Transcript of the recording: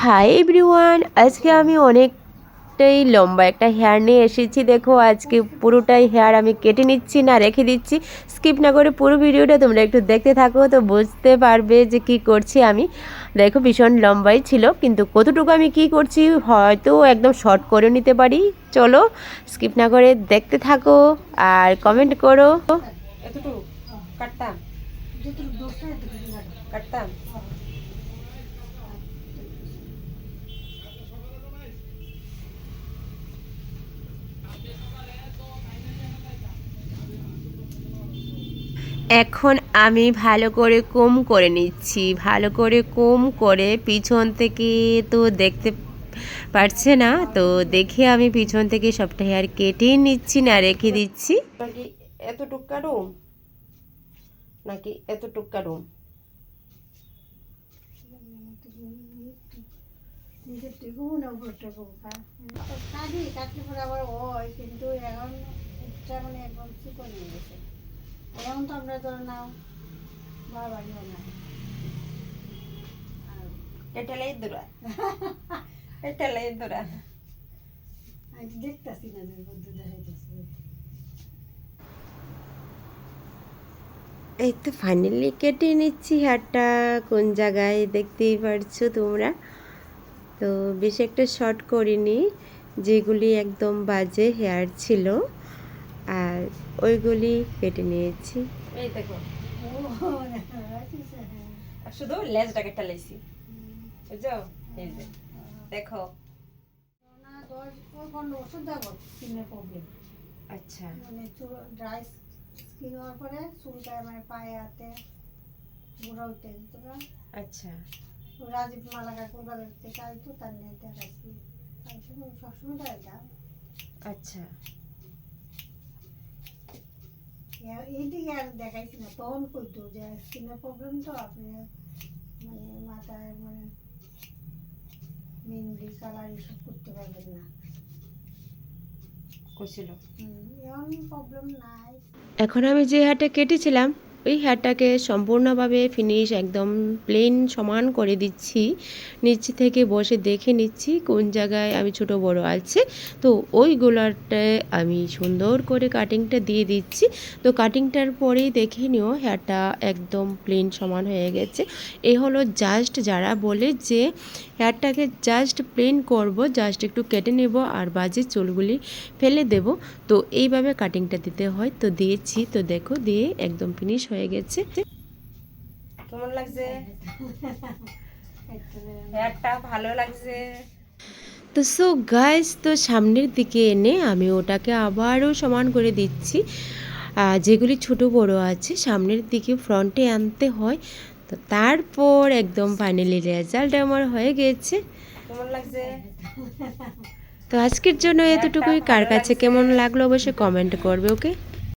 Hi everyone, আজকে আমি অনেকটাই লম্বা একটা হেয়ার নিয়ে এসেছি। দেখো আজকে পুরোটাই হেয়ার আমি কেটে নিচ্ছি, না রেখে দিচ্ছি। স্কিপ না করে পুরো ভিডিওটা তোমরা একটু দেখতে থাকো, তো বুঝতে পারবে যে কি করছি আমি। দেখো ভীষণ লম্বাই ছিল, কিন্তু কতটুকু আমি কি করছি হয়তো একদম শর্ট করে নিতে পারি। চলো স্কিপ না করে দেখতে থাকো আর কমেন্ট করো। এতটুকু কাটতাম কাটতাম এখন আমি ভালো করে কোম করে নিচ্ছি, ভালো করে কোম করে পিছন থেকে। তো দেখতে পারছে না, তো দেখে আমি পিছন থেকে সবটা হেয়ার কেটে নিচ্ছি, না রেখে দিচ্ছি। নাকি এতটুক কাটুম, নাকি এতটুক কাটুম? কিন্তু এখন মানে একদম চিকন হয়ে গেছে। এখন তো আমরা ধরো নাও বাড়িও না এটালাই দূরা এটালাই দূরা দেখতেছি না যে বন্ধু দেখাইতেছি। এই তো ফাইনালি কেটে নিচ্ছি হেয়ারটা। কোন জায়গায় দেখতেই পারছো তোমরা। তো বেশি একটা শর্ট করিনি, যেগুলি একদম বাজে হেয়ার ছিল আর ওইগুলি কেটে নিয়েছি। এই দেখো শুধু লেজটা কেটে লাইছি, বুঝছো? এই যে দেখো। ওষুধ দেবো স্কিনের প্রবলেম। আচ্ছা, মানে ড্রাই স্কিন হওয়ার পরে চুলটায় মানে পায়ে হাতে বুড়া উঠতে দিত না। আচ্ছা, রাজীব মালাকা কোরবানের থেকে আইতো, তার নিয়ে দেখাইছি। সবসময় দেখাইতাম। আচ্ছা, এইদিকে আর দেখাইছি না, তখন কইতো যে স্কিনের প্রবলেম তো আপনি মানে মাথায় মানে মেহেন্দি কালার এসব করতে পারবেন না কইছিল। এখন প্রবলেম নাই। এখন আমি যে হেয়ারটা কেটেছিলাম ওই হেয়ারটাকে সম্পূর্ণভাবে ফিনিশ একদম প্লেন সমান করে দিচ্ছি। নিচে থেকে বসে দেখে নিচ্ছি কোন জায়গায় আমি ছোট বড় আছে, তো ওইগুলোতে আমি সুন্দর করে কাটিংটা দিয়ে দিচ্ছি। তো কাটিংটার পরেই দেখে নিও হেয়ারটা একদম প্লেন সমান হয়ে গেছে। এ হলো জাস্ট যারা বলে যে হেয়ারটাকে জাস্ট প্লেন করব, জাস্ট একটু কেটে নেব আর বাজে চুলগুলি ফেলে দেব, তো এইভাবে কাটিংটা দিতে হয়। তো দিয়েছি, তো দেখো দিয়ে একদম ফিনিশ হয়ে গেছে। কেমন লাগছে? হেয়ারটা ভালো লাগছে তো। সো গাইস, তো সামনের দিকে এনে আমি ওটাকে আবারও সমান করে দিচ্ছি। যেগুলি ছোট বড় আছে সামনের দিকে ফ্রন্টে আনতে হয়। তো তারপর একদম ফাইনালি রেজাল্ট আমার হয়ে গেছে। কেমন লাগছে? তো আজকের জন্য এতটুকুই। কার কাছে কেমন লাগলো অবশ্যই কমেন্ট করবে, ওকে।